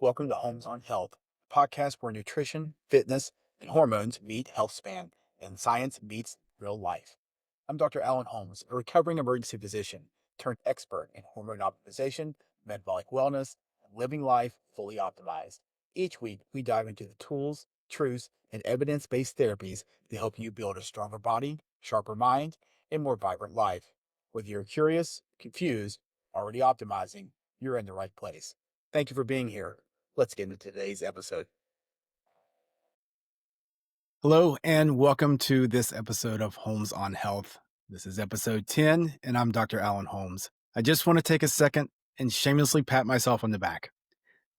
Welcome to Holmes on Health, a podcast where nutrition, fitness, and hormones meet health span and science meets real life. I'm Dr. Alan Holmes, a recovering emergency physician turned expert in hormone optimization, metabolic wellness, and living life fully optimized. Each week, we dive into the tools, truths, and evidence-based therapies to help you build a stronger body, sharper mind, and more vibrant life. Whether you're curious, confused, already optimizing, you're in the right place. Thank you for being here. Let's get into today's episode. Hello, and welcome to this episode of Holmes on Health. This is episode 10, and I'm Dr. Alan Holmes. I just want to take a second and shamelessly pat myself on the back.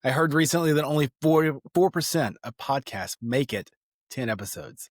I heard recently that only 4% of podcasts make it 10 episodes,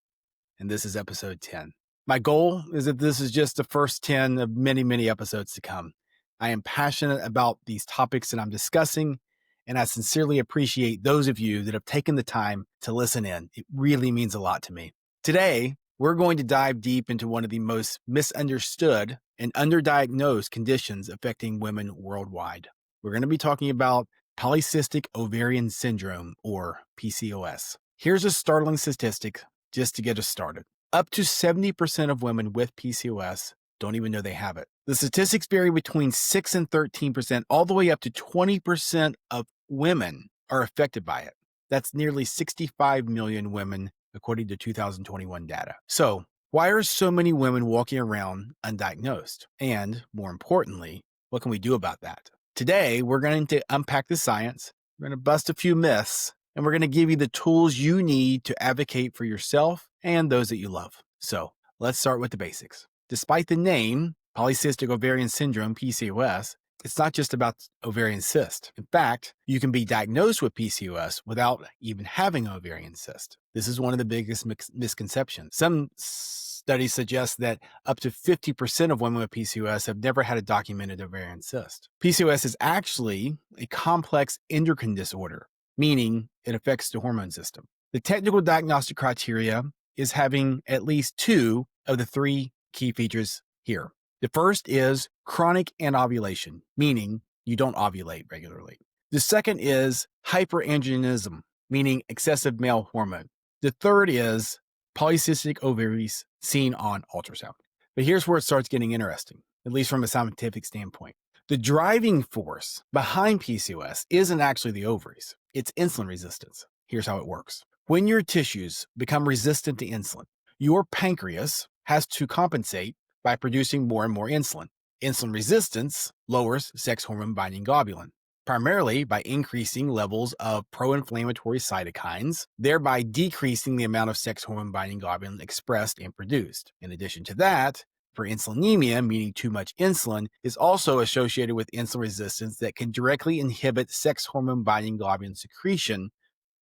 and this is episode 10. My goal is that this is just the first 10 of many, many episodes to come. I am passionate about these topics that I'm discussing, and I sincerely appreciate those of you that have taken the time to listen in. It really means a lot to me. Today, we're going to dive deep into one of the most misunderstood and underdiagnosed conditions affecting women worldwide. We're going to be talking about polycystic ovarian syndrome, or PCOS. Here's a startling statistic just to get us started. Up to 70% of women with PCOS don't even know they have it. The statistics vary between 6 and 13%, all the way up to 20% of women are affected by it. That's nearly 65 million women, according to 2021 data. So, why are so many women walking around undiagnosed? And more importantly, what can we do about that? Today, we're going to unpack the science, we're going to bust a few myths, and we're going to give you the tools you need to advocate for yourself and those that you love. So, let's start with the basics. Despite the name, Polycystic ovarian syndrome, PCOS, it's not just about ovarian cyst. In fact, you can be diagnosed with PCOS without even having an ovarian cyst. This is one of the biggest misconceptions. Some studies suggest that up to 50% of women with PCOS have never had a documented ovarian cyst. PCOS is actually a complex endocrine disorder, meaning it affects the hormone system. The technical diagnostic criteria is having at least two of the three key features here. The first is chronic anovulation, meaning you don't ovulate regularly. The second is hyperandrogenism, meaning excessive male hormone. The third is polycystic ovaries seen on ultrasound. But here's where it starts getting interesting, at least from a scientific standpoint. The driving force behind PCOS isn't actually the ovaries, it's insulin resistance. Here's how it works. When your tissues become resistant to insulin, your pancreas has to compensate by producing more and more insulin. Insulin resistance lowers sex hormone binding globulin, primarily by increasing levels of pro-inflammatory cytokines, thereby decreasing the amount of sex hormone binding globulin expressed and produced. In addition to that, hyperinsulinemia, meaning too much insulin, is also associated with insulin resistance that can directly inhibit sex hormone binding globulin secretion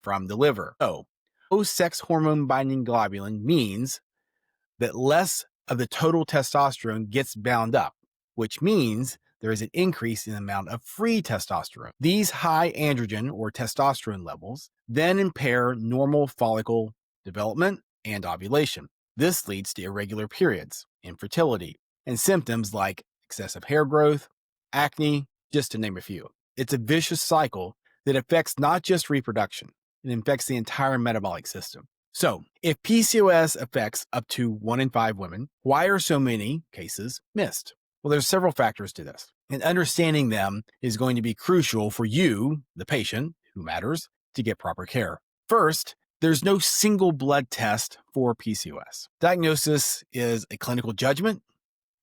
from the liver. So, low sex hormone binding globulin means that less of the total testosterone gets bound up, which means there is an increase in the amount of free testosterone. These high androgen or testosterone levels then impair normal follicle development and ovulation. This leads to irregular periods, infertility, and symptoms like excessive hair growth, acne, just to name a few. It's a vicious cycle that affects not just reproduction, it affects the entire metabolic system. So, if PCOS affects up to 1 in 5 women, why are so many cases missed? Well, there's several factors to this, and understanding them is going to be crucial for you, the patient, who matters, to get proper care. First, there's no single blood test for PCOS. Diagnosis is a clinical judgment,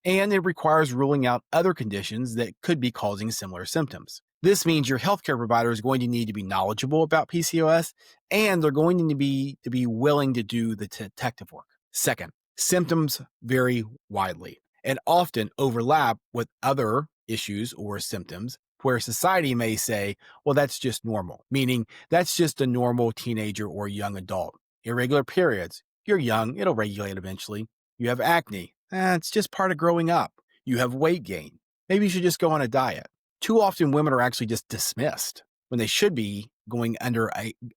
and it requires ruling out other conditions that could be causing similar symptoms. This means your healthcare provider is going to need to be knowledgeable about PCOS, and they're going to be willing to do the detective work. Second, symptoms vary widely and often overlap with other issues or symptoms where society may say, well, that's just normal, meaning that's just a normal teenager or young adult. Irregular periods, you're young, it'll regulate eventually. You have acne, it's just part of growing up. You have weight gain, maybe you should just go on a diet. Too often women are actually just dismissed when they should be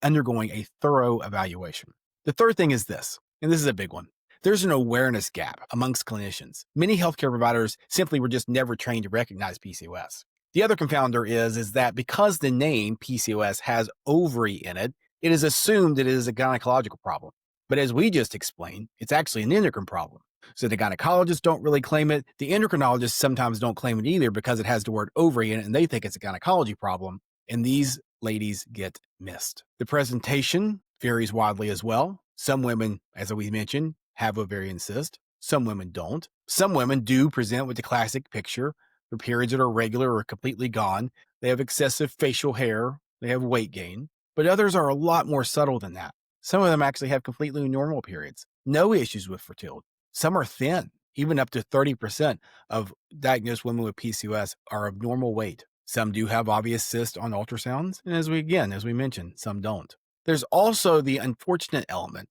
undergoing a thorough evaluation. The third thing is this, and this is a big one. There's an awareness gap amongst clinicians. Many healthcare providers simply were just never trained to recognize PCOS. The other confounder is that because the name PCOS has ovary in it, it is assumed that it is a gynecological problem. But as we just explained, it's actually an endocrine problem. So the gynecologists don't really claim it. The endocrinologists sometimes don't claim it either because it has the word ovary in it and they think it's a gynecology problem. And these ladies get missed. The presentation varies widely as well. Some women, as we mentioned, have ovarian cyst. Some women don't. Some women do present with the classic picture. Their periods that are regular or completely gone. They have excessive facial hair. They have weight gain. But others are a lot more subtle than that. Some of them actually have completely normal periods. No issues with fertility. Some are thin. Even up to 30% of diagnosed women with PCOS are of normal weight. Some do have obvious cysts on ultrasounds. And as we mentioned, some don't. There's also the unfortunate element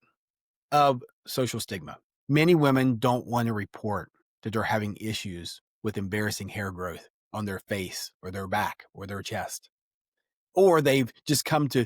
of social stigma. Many women don't want to report that they're having issues with embarrassing hair growth on their face or their back or their chest. Or they've just come to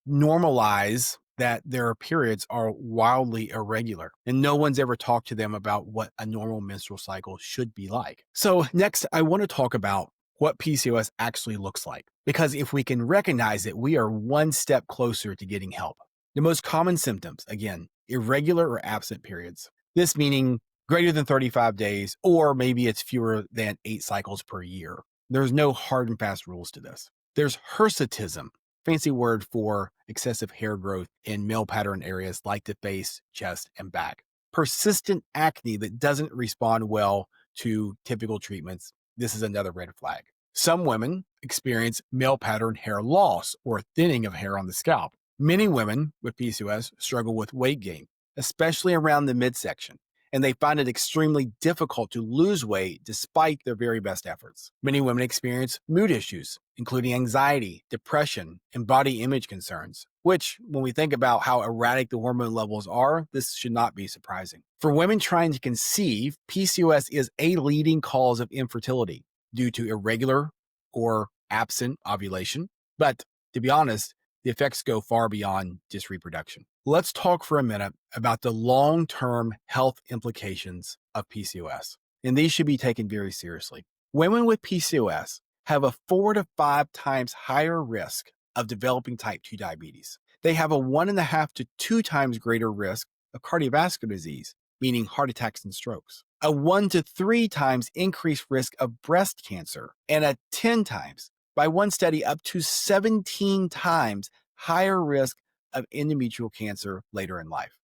normalize that their periods are wildly irregular and no one's ever talked to them about what a normal menstrual cycle should be like. So next, I want to talk about what PCOS actually looks like, because if we can recognize it, we are one step closer to getting help. The most common symptoms, again, irregular or absent periods. This meaning greater than 35 days, or maybe it's fewer than 8 cycles per year. There's no hard and fast rules to this. There's hirsutism, fancy word for excessive hair growth in male pattern areas like the face, chest, and back. Persistent acne that doesn't respond well to typical treatments. This is another red flag. Some women experience male pattern hair loss or thinning of hair on the scalp. Many women with PCOS struggle with weight gain, especially around the midsection, and they find it extremely difficult to lose weight despite their very best efforts. Many women experience mood issues, including anxiety, depression, and body image concerns, which, when we think about how erratic the hormone levels are, this should not be surprising. For women trying to conceive, PCOS is a leading cause of infertility due to irregular or absent ovulation. But to be honest, the effects go far beyond just reproduction. Let's talk for a minute about the long-term health implications of PCOS, and these should be taken very seriously. Women with PCOS have a 4 to 5 times higher risk of developing type 2 diabetes. They have a 1.5 to 2 times greater risk of cardiovascular disease, meaning heart attacks and strokes, a 1 to 3 times increased risk of breast cancer, and a 10 times, by one study, up to 17 times higher risk of endometrial cancer later in life.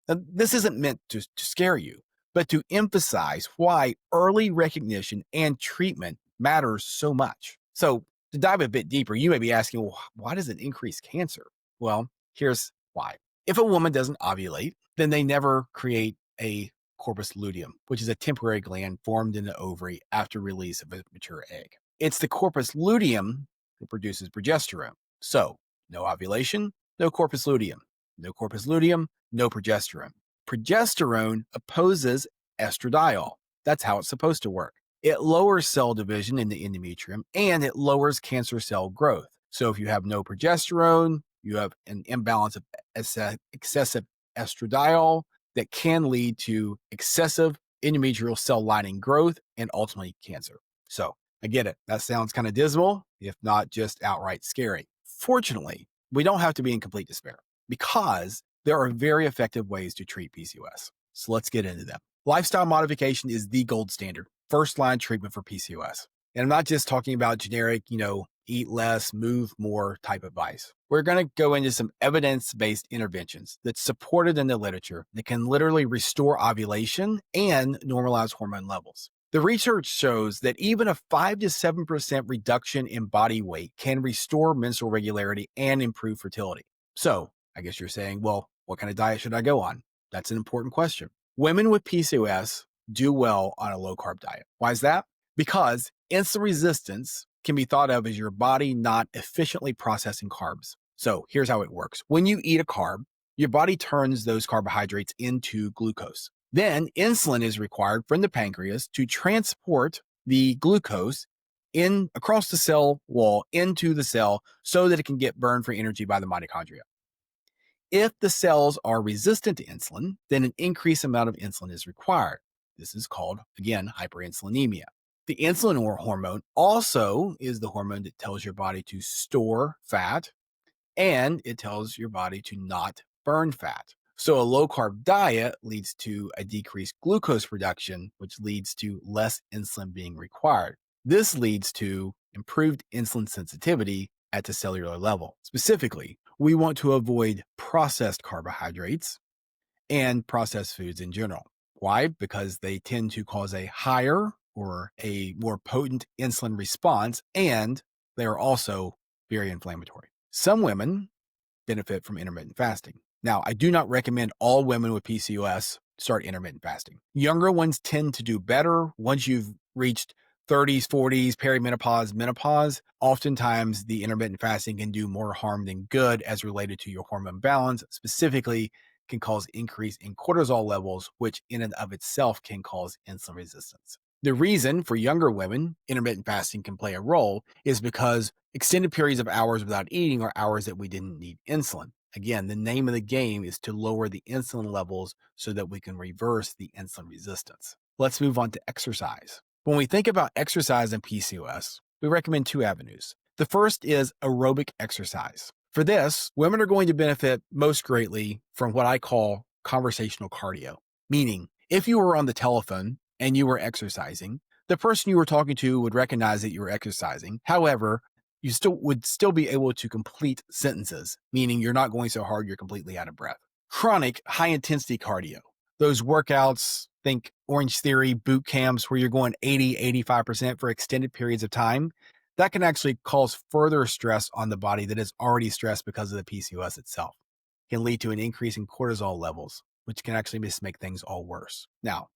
Now, this isn't meant to scare you, but to emphasize why early recognition and treatment matters so much. So to dive a bit deeper, you may be asking, well, why does it increase cancer? Well, here's why. If a woman doesn't ovulate, then they never create a corpus luteum, which is a temporary gland formed in the ovary after release of a mature egg. It's the corpus luteum that produces progesterone. So no ovulation, no corpus luteum. No corpus luteum, no progesterone. Progesterone opposes estradiol. That's how it's supposed to work. It lowers cell division in the endometrium, and it lowers cancer cell growth. So if you have no progesterone, you have an imbalance of excessive estradiol that can lead to excessive endometrial cell lining growth and ultimately cancer. So I get it. That sounds kind of dismal, if not just outright scary. Fortunately, we don't have to be in complete despair because there are very effective ways to treat PCOS. So let's get into them. Lifestyle modification is the gold standard, first-line treatment for PCOS. And I'm not just talking about generic, eat less, move more type advice. We're going to go into some evidence-based interventions that's supported in the literature that can literally restore ovulation and normalize hormone levels. The research shows that even a 5 to 7% reduction in body weight can restore menstrual regularity and improve fertility. So I guess you're saying, well, what kind of diet should I go on? That's an important question. Women with PCOS do well on a low-carb diet. Why is that? Because insulin resistance can be thought of as your body not efficiently processing carbs. So here's how it works. When you eat a carb, your body turns those carbohydrates into glucose. Then insulin is required from the pancreas to transport the glucose across the cell wall into the cell so that it can get burned for energy by the mitochondria. If the cells are resistant to insulin, then an increased amount of insulin is required. This is called, again, hyperinsulinemia. The insulin hormone also is the hormone that tells your body to store fat, and it tells your body to not burn fat. So a low carb diet leads to a decreased glucose production, which leads to less insulin being required. This leads to improved insulin sensitivity at the cellular level. Specifically, we want to avoid processed carbohydrates and processed foods in general. Why? Because they tend to cause a higher or a more potent insulin response, and they are also very inflammatory. Some women benefit from intermittent fasting. Now, I do not recommend all women with PCOS start intermittent fasting. Younger ones tend to do better once you've reached 30s, 40s, perimenopause, menopause. Oftentimes, the intermittent fasting can do more harm than good as related to your hormone balance. Specifically, can cause increase in cortisol levels, which in and of itself can cause insulin resistance. The reason for younger women intermittent fasting can play a role is because extended periods of hours without eating are hours that we didn't need insulin. Again, the name of the game is to lower the insulin levels so that we can reverse the insulin resistance. Let's move on to exercise. When we think about exercise and PCOS, we recommend two avenues. The first is aerobic exercise. For this, women are going to benefit most greatly from what I call conversational cardio, meaning if you were on the telephone and you were exercising, the person you were talking to would recognize that you were exercising. However, you would still be able to complete sentences, meaning you're not going so hard you're completely out of breath. Chronic high-intensity cardio, those workouts, think Orange Theory boot camps where you're going 80, 85% for extended periods of time, that can actually cause further stress on the body that is already stressed because of the PCOS itself. It can lead to an increase in cortisol levels, which can actually just make things all worse. Now,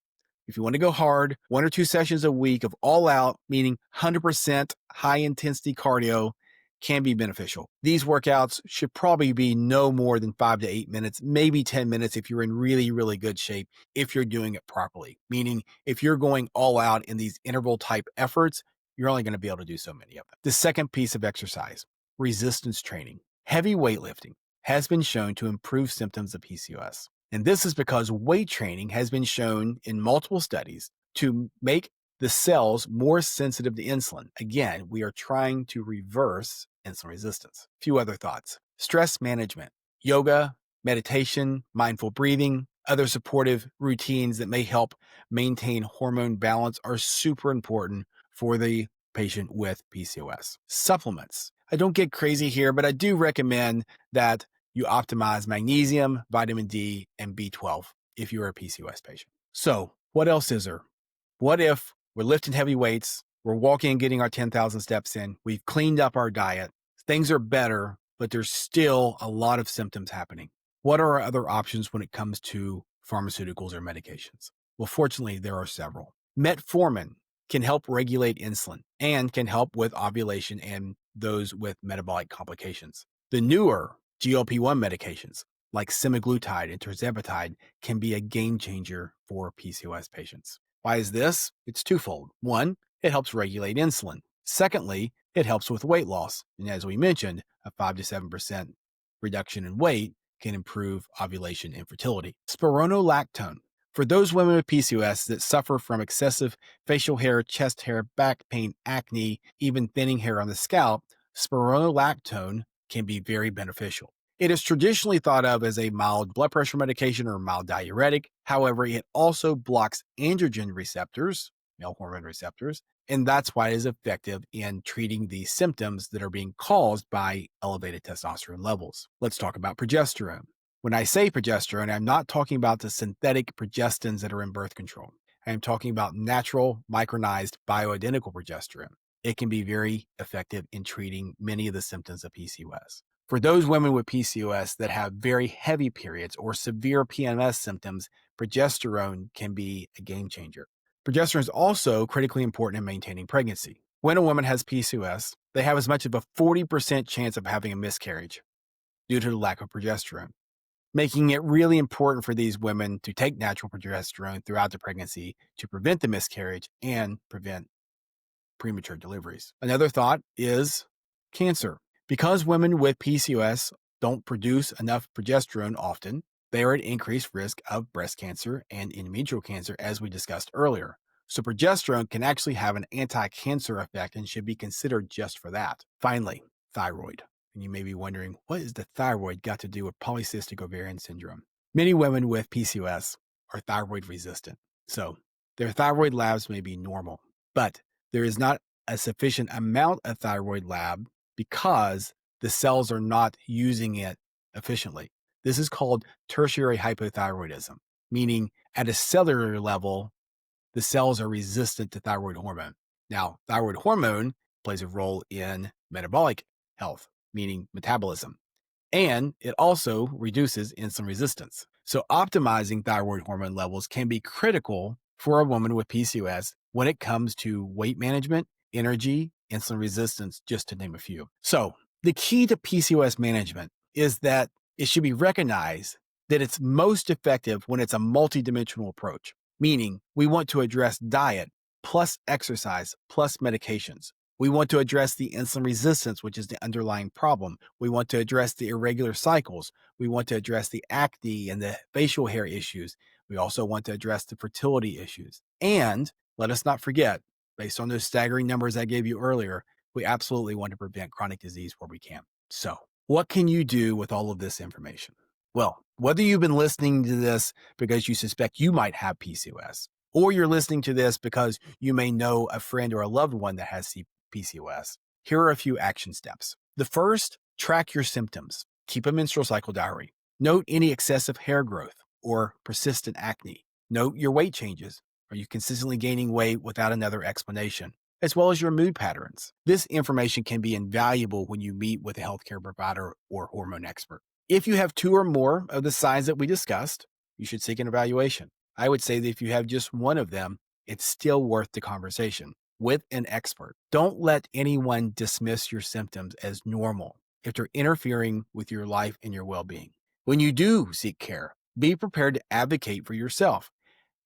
if you want to go hard, 1 or 2 sessions a week of all out, meaning 100% high intensity cardio, can be beneficial. These workouts should probably be no more than 5 to 8 minutes, maybe 10 minutes if you're in really, really good shape, if you're doing it properly. Meaning, if you're going all out in these interval type efforts, you're only going to be able to do so many of them. The second piece of exercise, resistance training. Heavy weightlifting has been shown to improve symptoms of PCOS. And this is because weight training has been shown in multiple studies to make the cells more sensitive to insulin. Again, we are trying to reverse insulin resistance. A few other thoughts. Stress management, yoga, meditation, mindful breathing, other supportive routines that may help maintain hormone balance are super important for the patient with PCOS. Supplements. I don't get crazy here, but I do recommend that you optimize magnesium, vitamin D, and B12 if you're a PCOS patient. So what else is there? What if we're lifting heavy weights, we're walking and getting our 10,000 steps in, we've cleaned up our diet, things are better, but there's still a lot of symptoms happening? What are our other options when it comes to pharmaceuticals or medications? Well, fortunately, there are several. Metformin can help regulate insulin and can help with ovulation and those with metabolic complications. The newer GLP-1 medications like semaglutide and tirzepatide can be a game changer for PCOS patients. Why is this? It's twofold. One, it helps regulate insulin. Secondly, it helps with weight loss. And as we mentioned, a 5 to 7% reduction in weight can improve ovulation and fertility. Spironolactone. For those women with PCOS that suffer from excessive facial hair, chest hair, back pain, acne, even thinning hair on the scalp, spironolactone can be very beneficial. It is traditionally thought of as a mild blood pressure medication or mild diuretic. However, it also blocks androgen receptors, male hormone receptors, and that's why it is effective in treating the symptoms that are being caused by elevated testosterone levels. Let's talk about progesterone. When I say progesterone, I'm not talking about the synthetic progestins that are in birth control. I am talking about natural, micronized, bioidentical progesterone. It can be very effective in treating many of the symptoms of PCOS. For those women with PCOS that have very heavy periods or severe PMS symptoms, progesterone can be a game changer. Progesterone is also critically important in maintaining pregnancy. When a woman has PCOS, they have as much as a 40% chance of having a miscarriage due to the lack of progesterone, making it really important for these women to take natural progesterone throughout the pregnancy to prevent the miscarriage and prevent premature deliveries. Another thought is cancer. Because women with PCOS don't produce enough progesterone often, they are at increased risk of breast cancer and endometrial cancer, as we discussed earlier. So progesterone can actually have an anti-cancer effect and should be considered just for that. Finally, thyroid. And you may be wondering, what is the thyroid got to do with polycystic ovarian syndrome? Many women with PCOS are thyroid resistant. So their thyroid labs may be normal, but there is not a sufficient amount of thyroid lab because the cells are not using it efficiently. This is called tertiary hypothyroidism, meaning at a cellular level, the cells are resistant to thyroid hormone. Now, thyroid hormone plays a role in metabolic health, meaning metabolism, and it also reduces insulin resistance. So optimizing thyroid hormone levels can be critical for a woman with PCOS when it comes to weight management, energy, insulin resistance, just to name a few. So the key to PCOS management is that it should be recognized that it's most effective when it's a multidimensional approach, meaning we want to address diet plus exercise plus medications. We want to address the insulin resistance, which is the underlying problem. We want to address the irregular cycles. We want to address the acne and the facial hair issues. We also want to address the fertility issues. And let us not forget, based on those staggering numbers I gave you earlier, we absolutely want to prevent chronic disease where we can. So, what can you do with all of this information? Well, whether you've been listening to this because you suspect you might have PCOS, or you're listening to this because you may know a friend or a loved one that has PCOS, here are a few action steps. The first, track your symptoms. Keep a menstrual cycle diary. Note any excessive hair growth or persistent acne. Note your weight changes. Are you consistently gaining weight without another explanation? As well as your mood patterns. This information can be invaluable when you meet with a healthcare provider or hormone expert. If you have 2 or more of the signs that we discussed, you should seek an evaluation. I would say that if you have just one of them, it's still worth the conversation with an expert. Don't let anyone dismiss your symptoms as normal if they're interfering with your life and your well-being. When you do seek care, be prepared to advocate for yourself.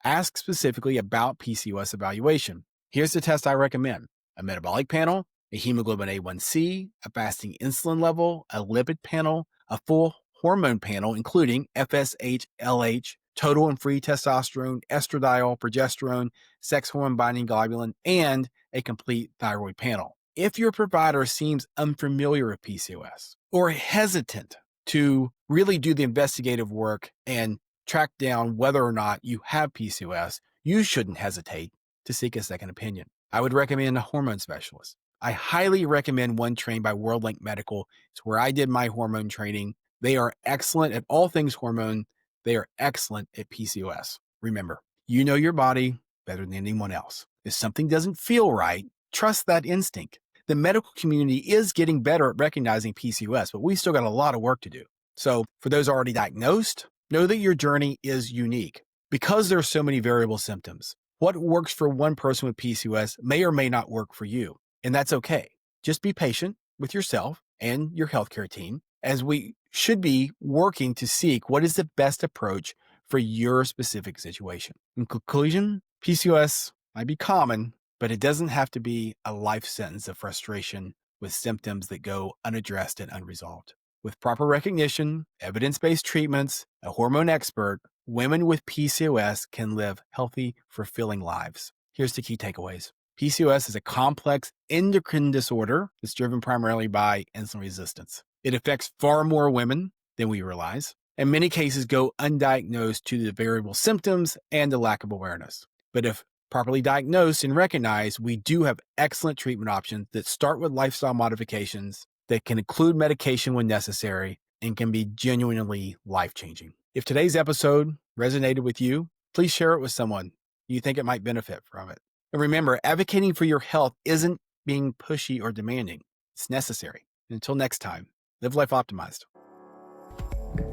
Ask specifically about PCOS evaluation. Here's the test I recommend: a metabolic panel, a hemoglobin A1C, a fasting insulin level, a lipid panel, a full hormone panel, including FSH, LH, total and free testosterone, estradiol, progesterone, sex hormone binding globulin, and a complete thyroid panel. If your provider seems unfamiliar with PCOS or hesitant to really do the investigative work and track down whether or not you have PCOS, you shouldn't hesitate to seek a second opinion. I would recommend a hormone specialist. I highly recommend one trained by WorldLink Medical. It's where I did my hormone training. They are excellent at all things hormone. They are excellent at PCOS. Remember, you know your body better than anyone else. If something doesn't feel right, trust that instinct. The medical community is getting better at recognizing PCOS, but we still got a lot of work to do. So for those already diagnosed, know that your journey is unique. Because there are so many variable symptoms, what works for one person with PCOS may or may not work for you, and that's okay. Just be patient with yourself and your healthcare team, as we should be working to seek what is the best approach for your specific situation. In conclusion, PCOS might be common, but it doesn't have to be a life sentence of frustration with symptoms that go unaddressed and unresolved. With proper recognition, evidence-based treatments, a hormone expert, women with PCOS can live healthy, fulfilling lives. Here's the key takeaways. PCOS is a complex endocrine disorder that's driven primarily by insulin resistance. It affects far more women than we realize, and many cases go undiagnosed due to the variable symptoms and the lack of awareness. But if properly diagnosed and recognized, we do have excellent treatment options that start with lifestyle modifications that can include medication when necessary and can be genuinely life-changing. If today's episode resonated with you, please share it with someone you think it might benefit from it. And remember, advocating for your health isn't being pushy or demanding. It's necessary. And until next time, live life optimized.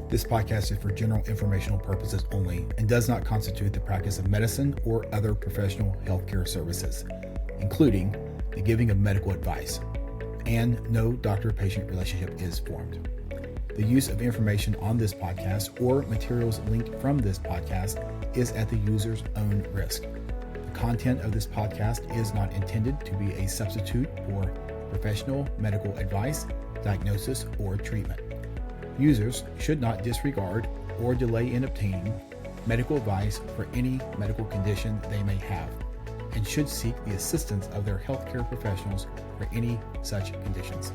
This podcast is for general informational purposes only and does not constitute the practice of medicine or other professional healthcare services, including the giving of medical advice. And no doctor-patient relationship is formed. The use of information on this podcast or materials linked from this podcast is at the user's own risk. The content of this podcast is not intended to be a substitute for professional medical advice, diagnosis, or treatment. Users should not disregard or delay in obtaining medical advice for any medical condition they may have. and should seek the assistance of their healthcare professionals for any such conditions.